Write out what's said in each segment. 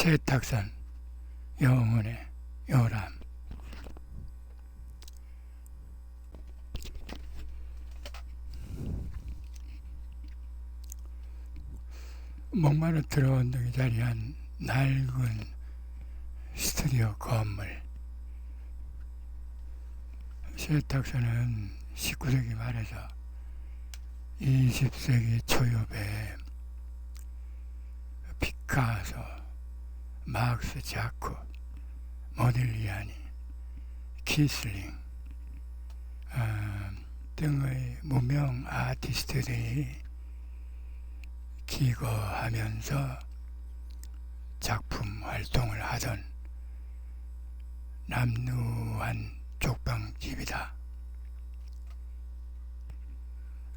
세탁선 영혼의 요람. 몽마르트로 언덕에 자리한 낡은 스튜디오 건물. 세탁소는 19세기 말에서 20세기 초엽에 피카소, 막스 자코, 모딜리아니, 키슬링 등의 무명 아티스트들이 기거하면서 작품 활동을 하던 남루한 족방집이다.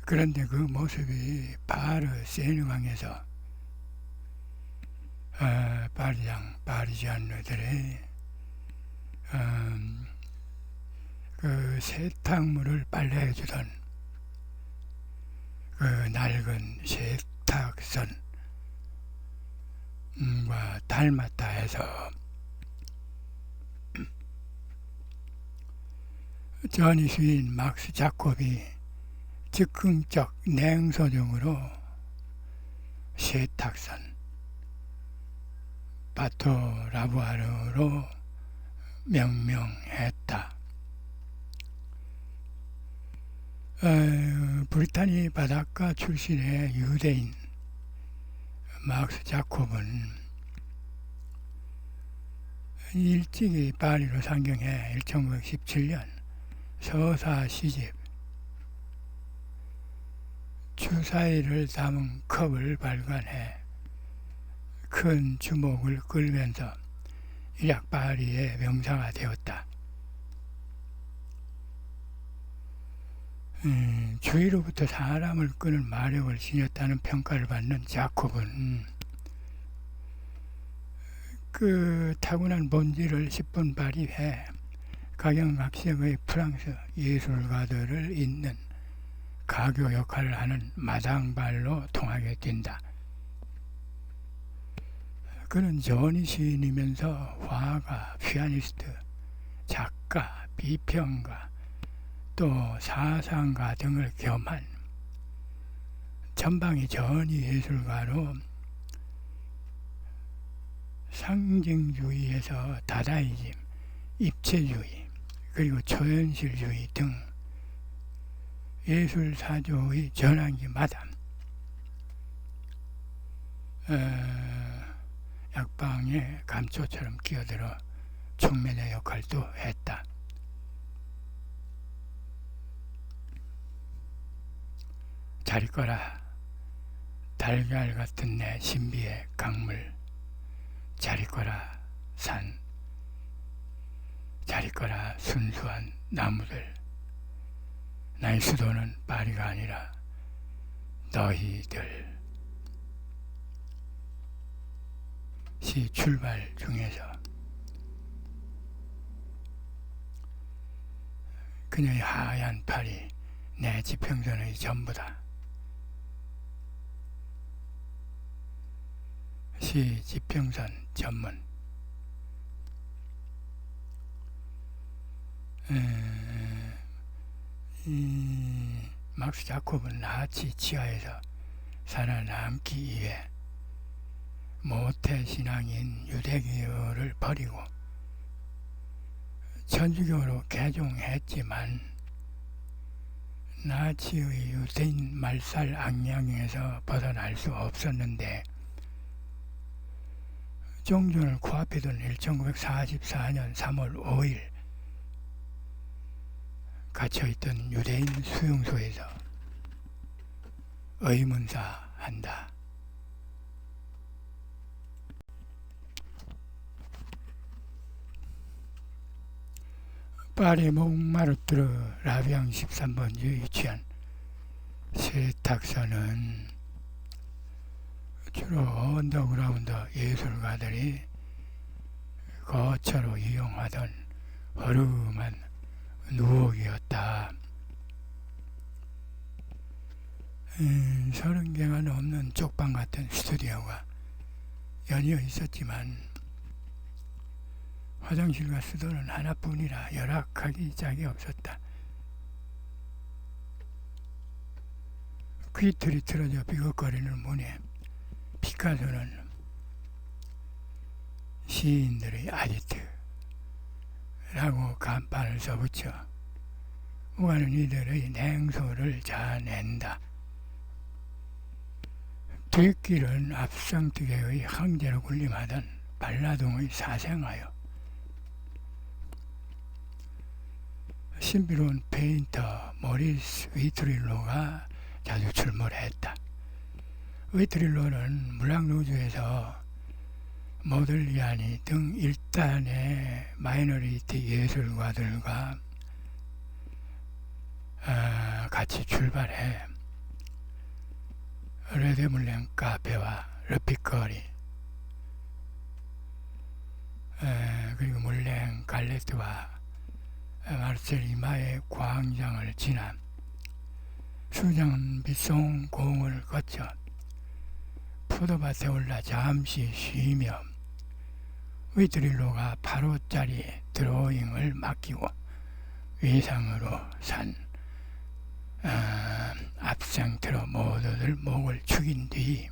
그런데 그 모습이 바르 세느강에서 파리지안들의 그 세탁물을 빨래해주던 그 낡은 세탁선과 닮았다 해서 전이 수인 막스 자콥이 즉흥적 냉소적으로 세탁선 바토 라부아르로 명명했다. 브리타니 바닷가 출신의 유대인 막스 자콥은 일찍이 파리로 상경해 1917년 서사 시집 주사위를 담은 컵을 발간해 큰 주목을 끌면서 일약 파리의 명사가 되었다. 주위로부터 사람을 끄는 마력을 지녔다는 평가를 받는 자콥은 그 타고난 본질을 10분 발휘해 각양각색의 프랑스 예술가들을 잇는 가교 역할을 하는 마당발로 통하게 된다. 그는 전이 시인이면서 화가, 피아니스트, 작가, 비평가, 또 사상가 등을 겸한 전방위 전이 예술가로 상징주의에서 다다이즘, 입체주의, 그리고 초현실주의 등 예술사조의 전환기마다 약방의 감초처럼 끼어들어 촉매의 역할도 했다. 잘 있거라 달걀 같은 내 신비의 강물, 잘 있거라 산, 잘 있거라 순수한 나무들. 나의 수도는 파리가 아니라 너희들. 시 출발 중에서 그녀의 하얀 팔이 내 지평선의 전부다. 시 지평선 전문. 막스 자콥은 나치 지하에서 살아남기 위해 모태신앙인 유대교를 버리고 천주교로 개종했지만 나치의 유대인 말살 악령에서 벗어날 수 없었는데 종전을 코앞에 둔 1944년 3월 5일 갇혀있던 유대인 수용소에서 의문사한다. 파리 몽마르트르 라비앙 13번지에 위치한 세탁소는 주로 언더그라운드 예술가들이 거처로 이용하던 허름한 누옥이었다. 30개가 넘는 쪽방 같은 스튜디오가 연이어 있었지만 화장실과 수도는 하나뿐이라 열악하기 짝이 없었다. 귀틀이 틀어져 비걱거리는 문에 피카소는 시인들의 아지트라고 간판을 써붙여 오가는 이들의 냉소를 자아낸다. 뒷길은 앞상뜨개의 황제로 군림하던 발라동의 사생하여 신비로운 페인터 모리스 위트릴로가 자주 출몰했다. 위트릴로는 물랑루즈에서 모들리아니 등 일단의 마이너리티 예술가들과 같이 출발해 레데물랭 카페와 르피커리 그리고 물랭 갈레트와 마르셀리마의 광장을 지나 수장 빗송 공을 거쳐 포도밭에 올라 잠시 쉬며 위트릴로가 8호짜리 드로잉을 맡기고 위상으로 산 앞상트로 모두들 목을 축인 뒤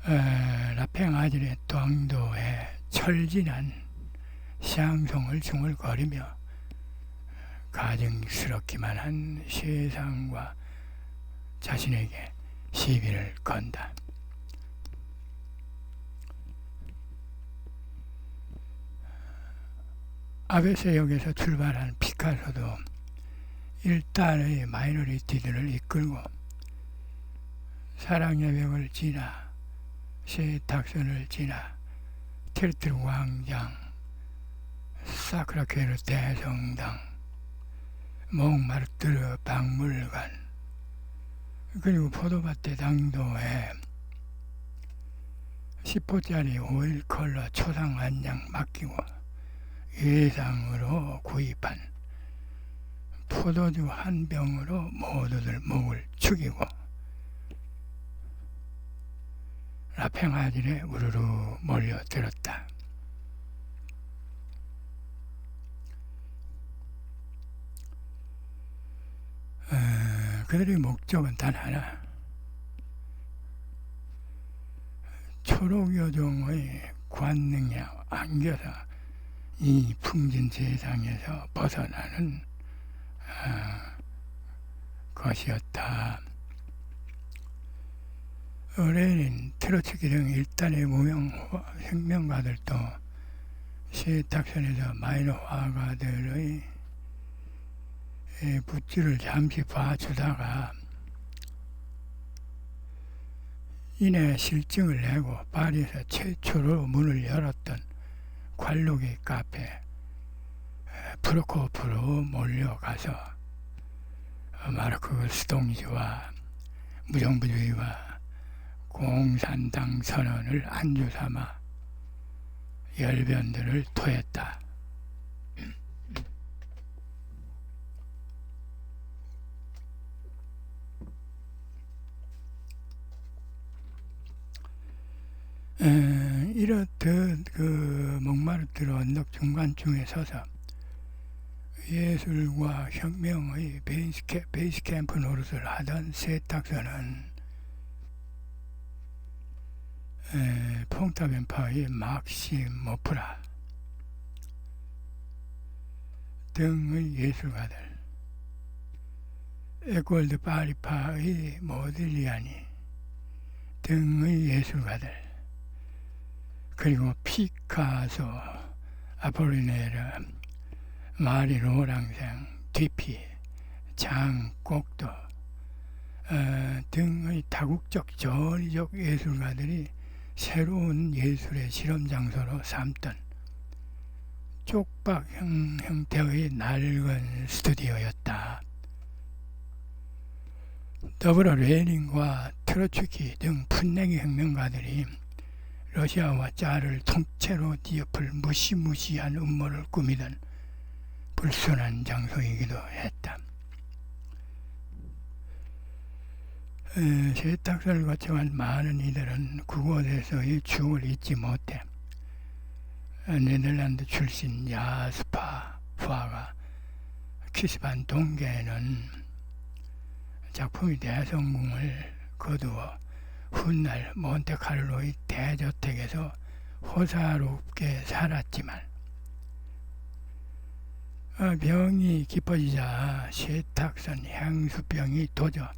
라팽아질의 동도에 철진한 샹송을 중얼거리며 가증스럽기만 한 세상과 자신에게 시비를 건다. 아베세역에서 출발한 피카소도 일단의 마이너리티들을 이끌고 사랑의 벽을 지나 세탁선을 지나 테르트르 광장, 사크라케르 대성당, 몽마르트르 박물관 그리고 포도밭대 당도에 10호짜리 오일 컬러 초상 한 장 맡기고 예상으로 구입한 포도주 한 병으로 모두들 목을 축이고 라팽아질에 우르르 몰려들었다. 그들의 목적은 단 하나, 초록여종의 관능에 안겨서 이 풍진 세상에서 벗어나는 것이었다. 레닌, 트로츠키 등 일단의 무명 혁명가들도 세탁선에서 마이너 화가들의 붓질을 잠시 봐주다가 이내 실증을 내고 파리에서 최초로 문을 열었던 관록의 카페 프로코프로 몰려가서 마르크 스통지와 무정부주의와 공산당 선언을 안주삼아 열변들을 토했다. 이렇듯 그 몽마르트르 언덕 중간중에 서서 예술과 혁명의 베이스 캠프 노릇을 하던 세탁선은 퐁타벤파의 막심 모프라 등의 예술가들, 에콜드 파리파의 모딜리아니 등의 예술가들, 그리고 피카소, 아폴리네르, 마리 로랑생, 디피, 장곡도 등의 다국적 전위적 예술가들이 새로운 예술의 실험 장소로 삼던 쪽박 형태의 낡은 스튜디오였다. 더불어 레닌과 트로츠키 등 풋내기 혁명가들이 러시아와 짜를 통째로 뒤엎을 무시무시한 음모를 꾸미던 불순한 장소이기도 했다. 세탁선을 거쳐간 많은 이들은 그곳에서의 추억을 잊지 못해 네덜란드 출신 야스파 푸아가 키스반 동계에는 작품이 대성공을 거두어 훗날 몬테카를로의 대저택에서 호사롭게 살았지만 병이 깊어지자 세탁선 향수병이 도져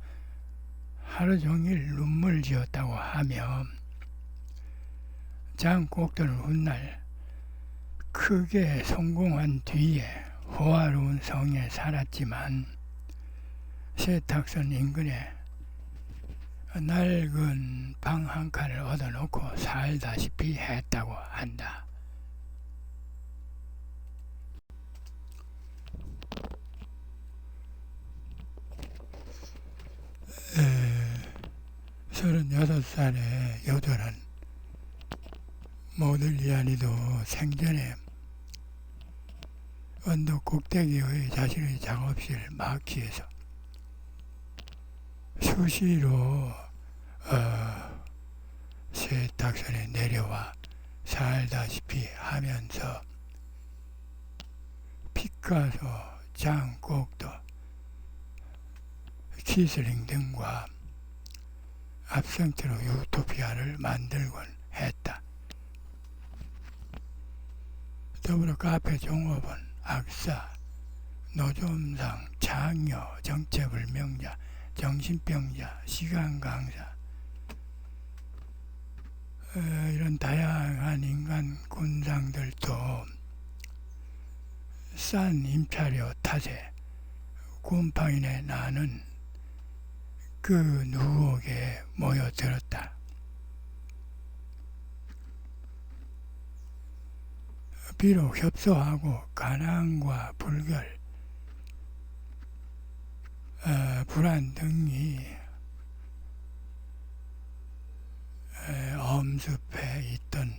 하루 종일 눈물 지었다고 하며 장곡들은 훗날 크게 성공한 뒤에 호화로운 성에 살았지만 세탁선 인근에 낡은 방 한 칸을 얻어놓고 살다시피 했다고 한다. 에, 36살의 여자는 모들리아니도 생전에 언덕 꼭대기의 자신의 작업실 마키에서 수시로 세탁선에 내려와 살다시피 하면서 피카소, 장 꼭도, 키슬링 등과 압생트로 유토피아를 만들곤 했다. 더불어 카페 종업원, 악사, 노점상, 장녀, 정체불명자, 정신병자, 시간강사 이런 다양한 인간 군상들도 싼 임차료 탓에 곰팡이에 나는 그 누옥에 모여들었다. 비록 협소하고 가난과 불결, 불안 등이 엄습해 있던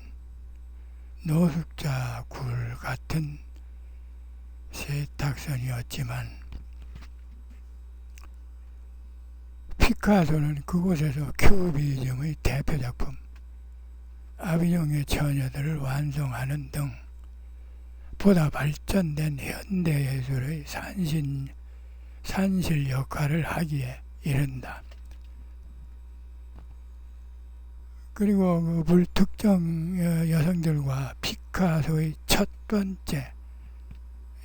노숙자 굴 같은 세탁선이었지만 피카소는 그곳에서 큐비즘의 대표작품 아비뇽의 처녀들을 완성하는 등 보다 발전된 현대예술의 산실 역할을 하기에 이른다. 그리고 그 불특정 여성들과 피카소의 첫 번째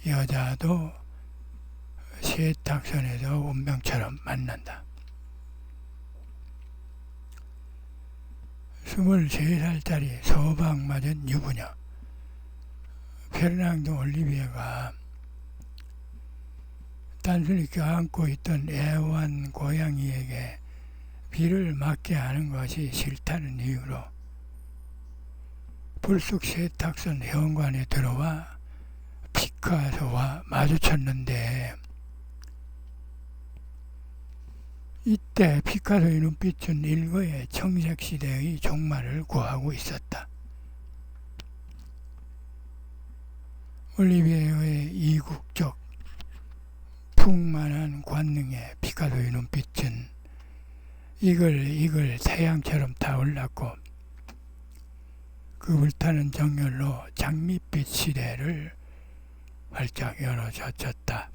여자도 세탁선에서 운명처럼 만난다. 23살짜리 소방맞은 유부녀 페르낭도 올리비에가 단순히 껴안고 있던 애완 고양이에게 비를 맞게 하는 것이 싫다는 이유로 불쑥 세탁선 현관에 들어와 피카소와 마주쳤는데 이때 피카소의 눈빛은 일거의 청색시대의 종말을 구하고 있었다. 올리비에의 이국적 풍만한 관능에 피카소의 눈빛은 이글 태양처럼 타올랐고 그 불타는 정열로 장밋빛 시대를 활짝 열어젖혔다.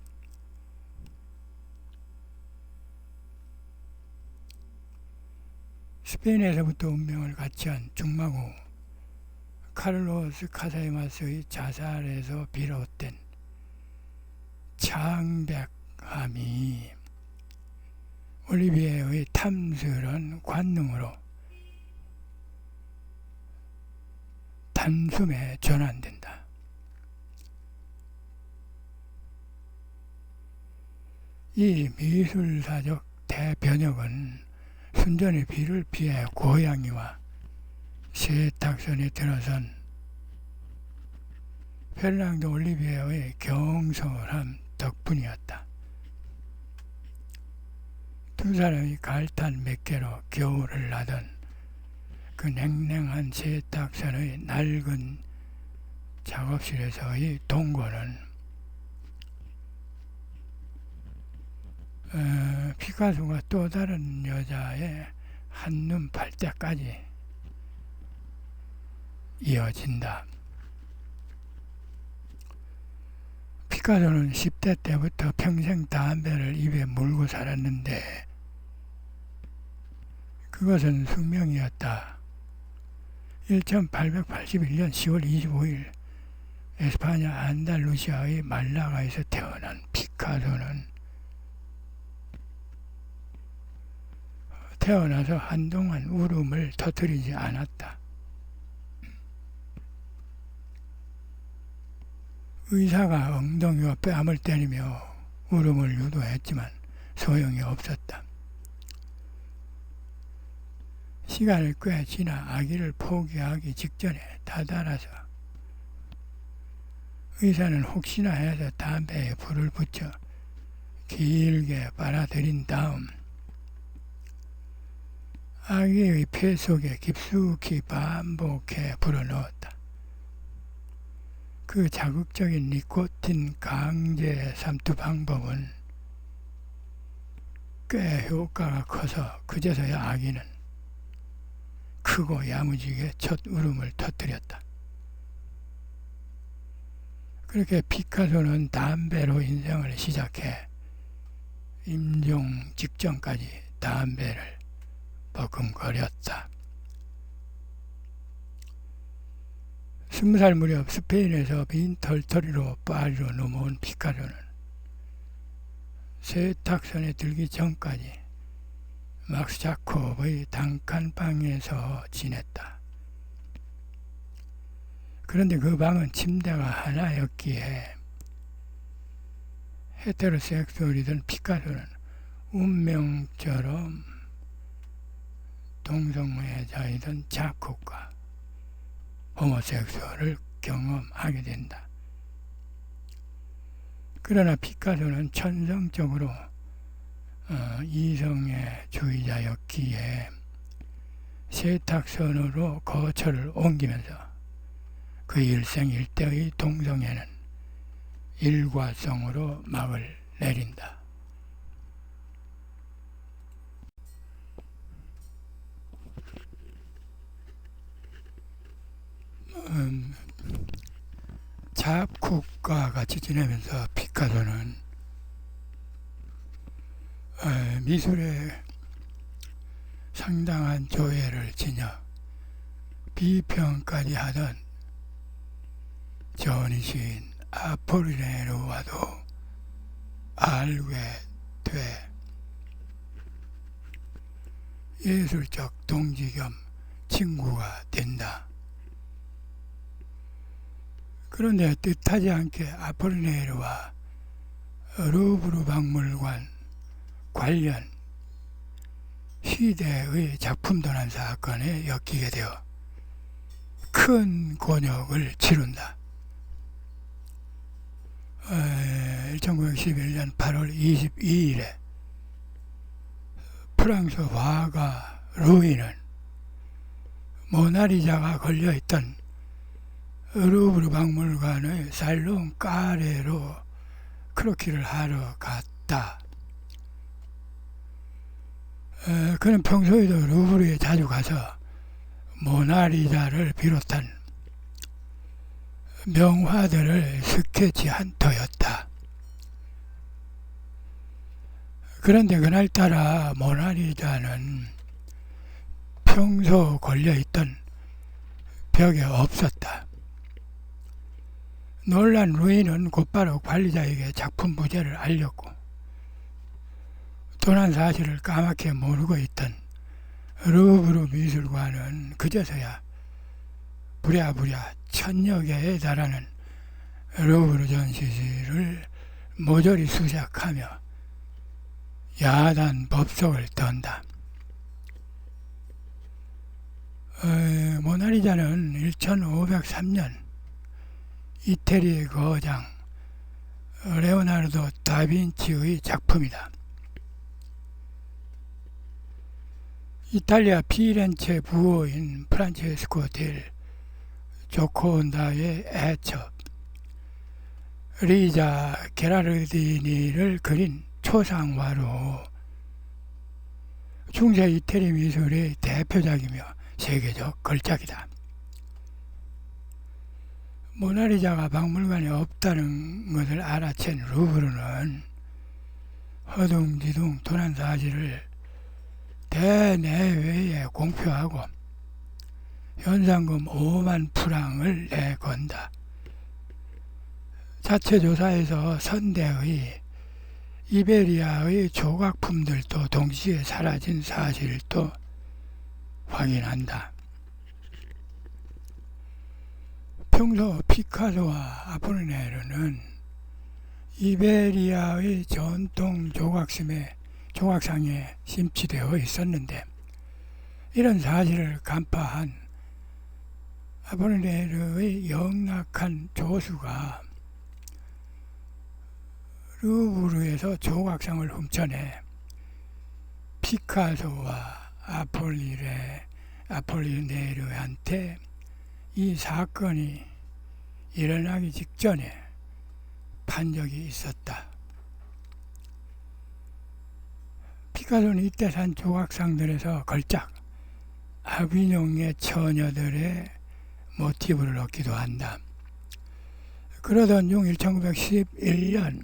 스페인에서부터 운명을 같이한 중마고 카를로스 카사이마스의 자살에서 비롯된 창백함이 올리비에의 탐스런 관능으로 단숨에 전환된다. 이 미술사적 대변혁은 순전히 비를 피해 고양이와 세탁선에 들어선 페르낭도 올리비에의 경솔함 덕분이었다. 두 사람이 갈탄 몇 개로 겨울을 나던 그 냉랭한 세탁선의 낡은 작업실에서의 동거는 피카소가 또 다른 여자의 한눈 팔 때까지 이어진다. 피카소는 10대 때부터 평생 담배를 입에 물고 살았는데 그것은 숙명이었다. 1881년 10월 25일 에스파냐 안달루시아의 말라가에서 태어난 피카소는 태어나서 한동안 울음을 터뜨리지 않았다. 의사가 엉덩이와 뺨을 때리며 울음을 유도했지만 소용이 없었다. 시간이 꽤 지나 아기를 포기하기 직전에 다다라서 의사는 혹시나 해서 담배에 불을 붙여 길게 빨아들인 다음 아기의 폐 속에 깊숙이 반복해 불어넣었다. 그 자극적인 니코틴 강제 삼투 방법은 꽤 효과가 커서 그제서야 아기는 크고 야무지게 첫 울음을 터뜨렸다. 그렇게 피카소는 담배로 인생을 시작해 임종 직전까지 담배를 버금거렸다. 20살 무렵 스페인에서 빈털터리로 파리로 넘어온 피카소는 세탁선에 들기 전까지 막스 자콥의 단칸방에서 지냈다. 그런데 그 방은 침대가 하나였기에 헤테로섹수얼이던 피카소는 운명처럼 동성애자이던 자콥과 호모섹수얼을 경험하게 된다. 그러나 피카소는 천성적으로 이성애주의자였기에 세탁선으로 거처를 옮기면서 그 일생일대의 동성애는 일과성으로 막을 내린다. 자콥과 같이 지내면서 피카소는 미술에 상당한 조예를 지녀 비평까지 하던 전이시인 아폴리네르와도 알게 돼 예술적 동지 겸 친구가 된다. 그런데 뜻하지 않게 아폴리네르와 루브르 박물관 관련 시대의 작품도난 사건에 엮이게 되어 큰 곤욕을 치른다. 1911년 8월 22일에 프랑스 화가 루이는 모나리자가 걸려있던 루브르 박물관의 살롱 까레로 크로키를 하러 갔다. 그는 평소에도 루브르에 자주 가서 모나리자를 비롯한 명화들을 스케치한 터였다. 그런데 그날따라 모나리자는 평소 걸려있던 벽에 없었다. 놀란 루이는 곧바로 관리자에게 작품 부재를 알렸고 도난 사실을 까맣게 모르고 있던 루브르 미술관은 그제서야 부랴부랴 1000여 개에 달하는 루브르 전시실을 모조리 수색하며 야단 법석을 떤다. 모나리자는 1503년 이태리의 거장 레오나르도 다빈치의 작품이다. 이탈리아 피렌체 부호인 프란체스코 델 조콘다의 애첩 리자 게라르디니를 그린 초상화로 중세 이태리 미술의 대표작이며 세계적 걸작이다. 모나리자가 박물관에 없다는 것을 알아챈 루브르는 허둥지둥 도난 사실을 대내외에 공표하고 현상금 5만 프랑을 내건다. 자체 조사에서 선대의 이베리아의 조각품들도 동시에 사라진 사실을 또 확인한다. 평소 피카소와 아폴리네르는 이베리아의 전통 조각상에 심취되어 있었는데 이런 사실을 간파한 아폴리네르의 영락한 조수가 루브르에서 조각상을 훔쳐내 피카소와 아폴리네르한테 이 사건이 일어나기 직전에 판 적이 있었다. 피카소는 이때 산 조각상들에서 걸작 아비뇽의 처녀들의 모티브를 얻기도 한다. 그러던 중 1911년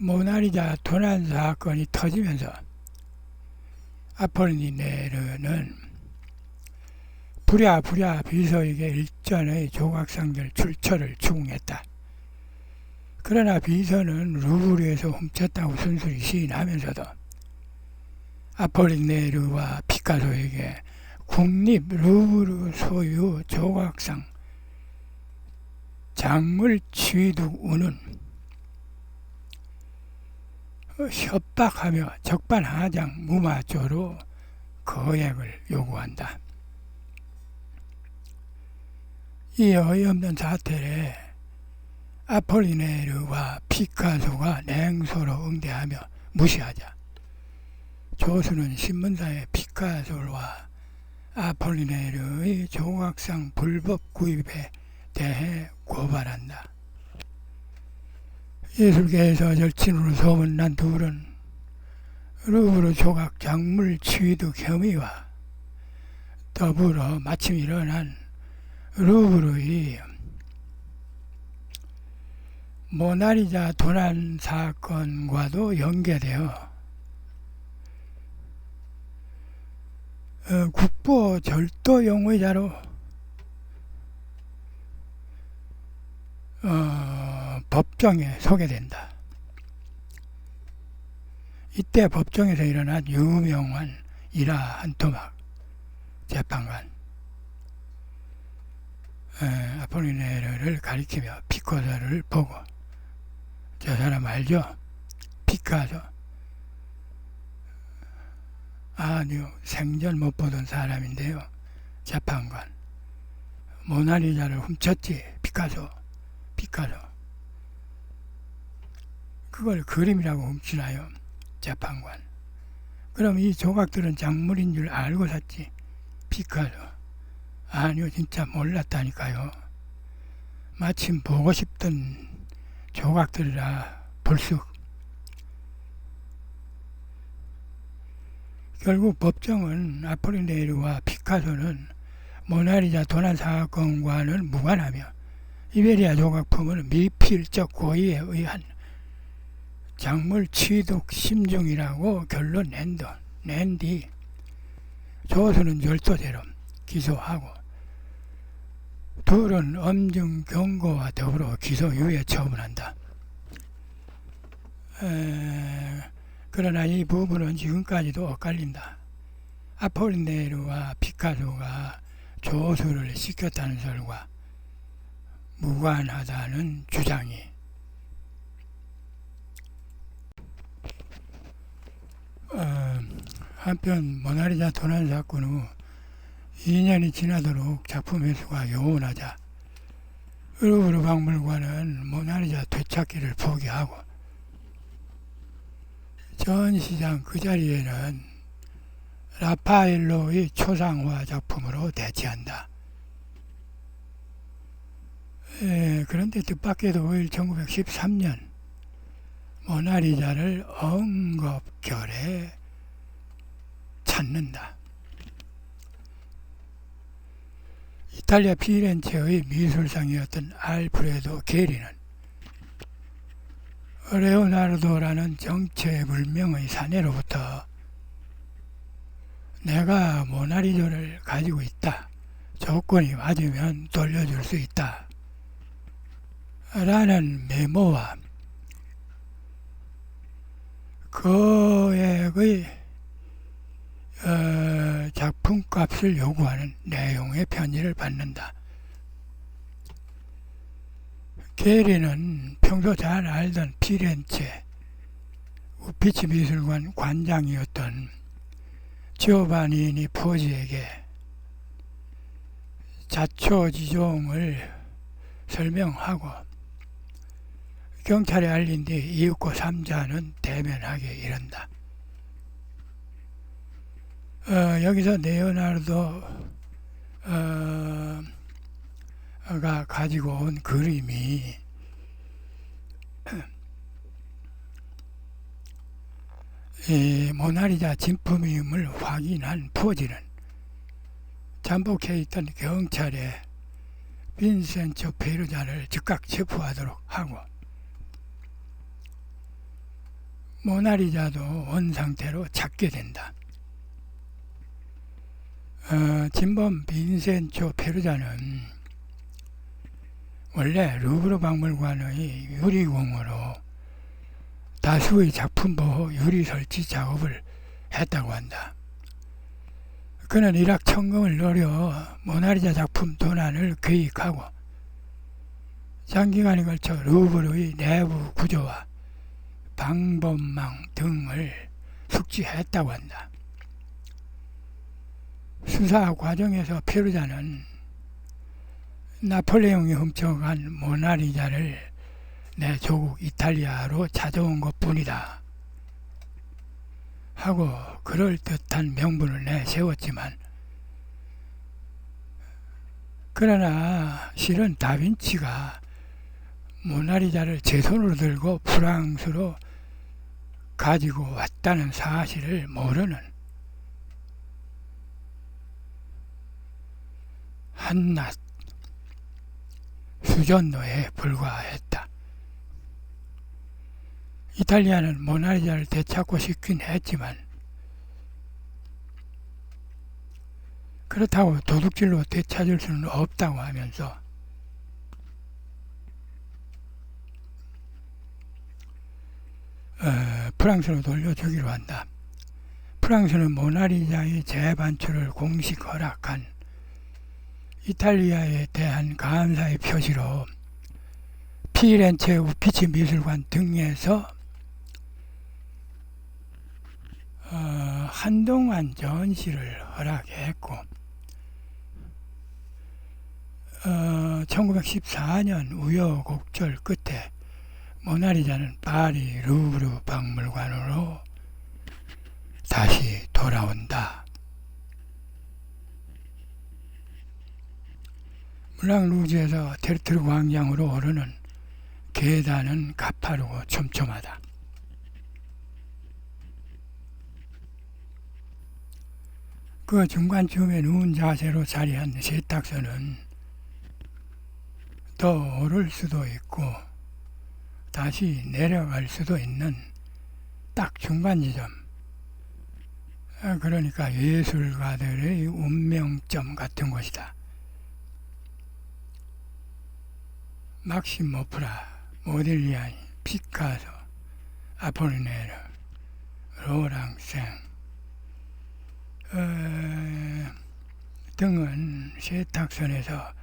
모나리자 도난 사건이 터지면서 아폴리네르는 부랴부랴 비서에게 일전의 조각상들 출처를 추궁했다. 그러나 비서는 루브르에서 훔쳤다고 순순히 시인하면서도 아폴리네르와 피카소에게 국립 루브르 소유 조각상 작물 취득 운은 협박하며 적반하장 무마조로 거액을 요구한다. 이 어이없는 사태에 아폴리네르와 피카소가 냉소로 응대하며 무시하자 조수는 신문사에 피카소와 아폴리네르의 조각상 불법 구입에 대해 고발한다. 예술계에서 절친으로 소문난 둘은 루브르 조각 작물 취득 혐의와 더불어 마침 일어난 루브르의 모나리자 도난 사건과도 연계되어 국보 절도 용의자로 법정에 소개된다. 이때 법정에서 일어난 유명한 일화 한 토막 재판관 아폴리네르를 가리키며 피카소를 보고 저 사람 알죠? 피카소. 아니요, 생전 못 보던 사람인데요. 재판관. 모나리자를 훔쳤지, 피카소. 그걸 그림이라고 훔치나요? 재판관. 그럼 이 조각들은 작물인 줄 알고 샀지, 피카소. 아니요, 진짜 몰랐다니까요. 마침 보고 싶던 조각들이라 불쑥. 결국 법정은 아폴리네르와 피카소는 모나리자 도난 사건과는 무관하며 이베리아 조각품은 미필적 고의에 의한 작물 취득 심중이라고 결론 낸 뒤 조수는 절도죄로 기소하고 둘은 엄중 경고와 더불어 기소유예 처분한다. 그러나 이 부분은 지금까지도 엇갈린다. 아폴리네르와 피카소가 조수를 시켰다는 설과 무관하다는 주장이 한편 모나리자 도난 사건 후 2년이 지나도록 작품 회수가 요원하자 루브르 박물관은 모나리자 되찾기를 포기하고 전시장 그 자리에는 라파엘로의 초상화 작품으로 대체한다. 그런데 뜻밖에도 5일 1913년 모나리자를 엉겁결에 찾는다. 이탈리아 피렌체의 미술상이었던 알프레도 게리는 레오나르도라는 정체불명의 사내로부터 내가 모나리자를 가지고 있다, 조건이 맞으면 돌려줄 수 있다 라는 메모와 거액의 작품값을 요구하는 내용의 편지를 받는다. 게리는 평소 잘 알던 피렌체 우피치 미술관 관장이었던 지오바니니 포지에게 자초지종을 설명하고 경찰에 알린 뒤 이윽고 삼자는 대면하게 이른다. 여기서 레오나르도가 가지고 온 그림이 이 모나리자 진품임을 확인한 포지는 잠복해 있던 경찰에 빈센초 페르자를 즉각 체포하도록 하고 모나리자도 원상태로 찾게 된다. 진범 빈센초 페르자는 원래 루브르 박물관의 유리공으로 다수의 작품 보호 유리 설치 작업을 했다고 한다. 그는 일확천금을 노려 모나리자 작품 도난을 계획하고 장기간에 걸쳐 루브르의 내부 구조와 방범망 등을 숙지했다고 한다. 수사 과정에서 페르자는 나폴레옹이 훔쳐간 모나리자를 내 조국 이탈리아로 찾아온 것뿐이다 하고 그럴듯한 명분을 내세웠지만, 그러나 실은 다빈치가 모나리자를 제 손으로 들고 프랑스로 가지고 왔다는 사실을 모르는 한낱 수전노에 불과했다. 이탈리아는 모나리자를 되찾고 싶긴 했지만 그렇다고 도둑질로 되찾을 수는 없다고 하면서 프랑스로 돌려주기로 한다. 프랑스는 모나리자의 재반출을 공식 허락한 이탈리아에 대한 감사의 표시로 피렌체 우피치 미술관 등에서 한동안 전시를 허락했고 1914년 우여곡절 끝에 모나리자는 파리 루브르 박물관으로 다시 돌아온다. 물랑루즈에서 테르트르 광장으로 오르는 계단은 가파르고 촘촘하다. 그 중간쯤에 누운 자세로 자리한 세탁소는 더 오를 수도 있고 다시 내려갈 수도 있는 딱 중간 지점, 그러니까 예술가들의 운명점 같은 곳이다. 막심 오프라, 모딜리아니, 피카소, 아폴리네르, 로랑생 등은 세탁선에서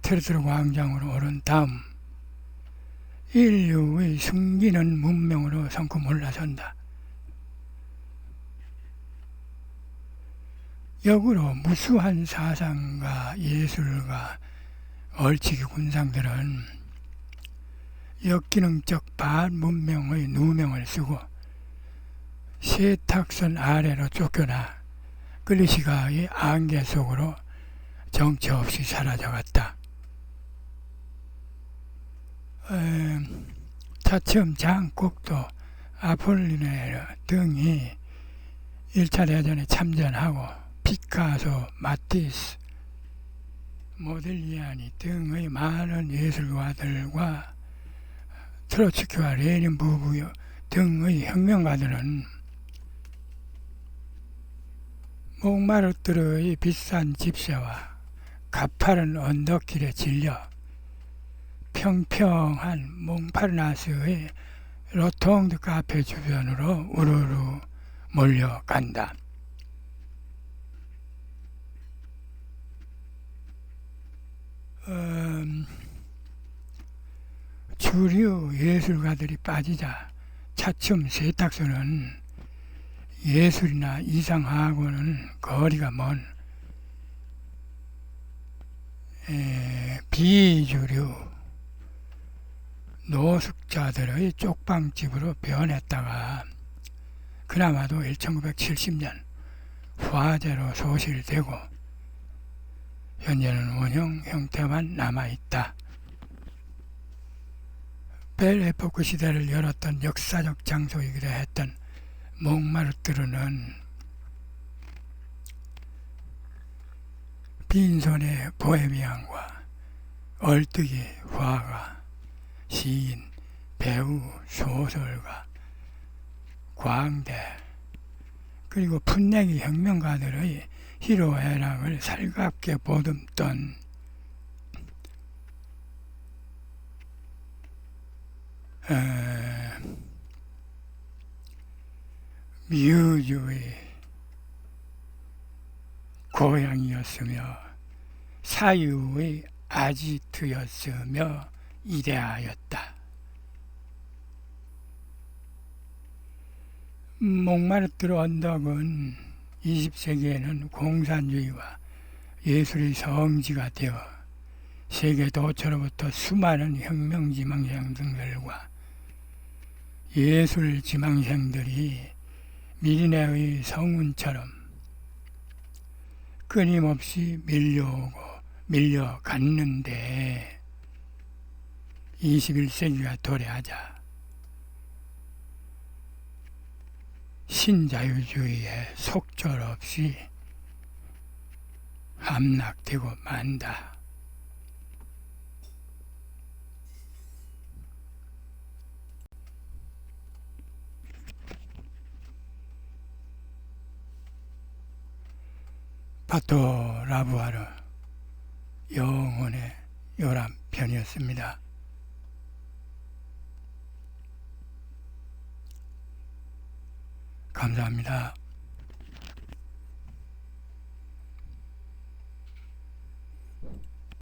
테르트르 광장으로 오른 다음 인류의 숨기는 문명으로 성큼 올라선다. 역으로 무수한 사상가, 예술가, 얼치기 군상들은 역기능적 반문명의 누명을 쓰고 세탁선 아래로 쫓겨나 클리시가의 안개 속으로 정처 없이 사라져갔다. 차츰 장국도 아폴리네르 등이 1차 대전에 참전하고 피카소, 마티스, 모딜리아니 등의 많은 예술가들과 트로츠키와 레닌 부부 등의 혁명가들은 몽마르트르의 비싼 집세와 가파른 언덕길에 질려 평평한 몽파르나스의 로통드 카페 주변으로 우르르 몰려간다. 주류 예술가들이 빠지자 차츰 세탁소는 예술이나 이상하고는 거리가 먼 비주류 노숙자들의 쪽방집으로 변했다가 그나마도 1970년 화재로 소실되고 현재는 원형 형태만 남아있다. 벨에포크 시대를 열었던 역사적 장소이기도 했던 몽마르트르는 빈손의 보헤미안과 얼뜨기 화가, 시인, 배우, 소설가, 광대 그리고 풋내기 혁명가들의 희로애락을 살갑게 보듬던 미우주의 고향이었으며 사유의 아지트였으며 이데아였다. 몽마르트르 언덕은 20세기에는 공산주의와 예술의 성지가 되어 세계 도처로부터 수많은 혁명 지망생들과 예술 지망생들이 미리네의 성운처럼 끊임없이 밀려오고 밀려갔는데 21세기가 도래하자 신자유주의에 속절없이 함락되고 만다. 파토 라부아르 영혼의 요람편이었습니다. 감사합니다.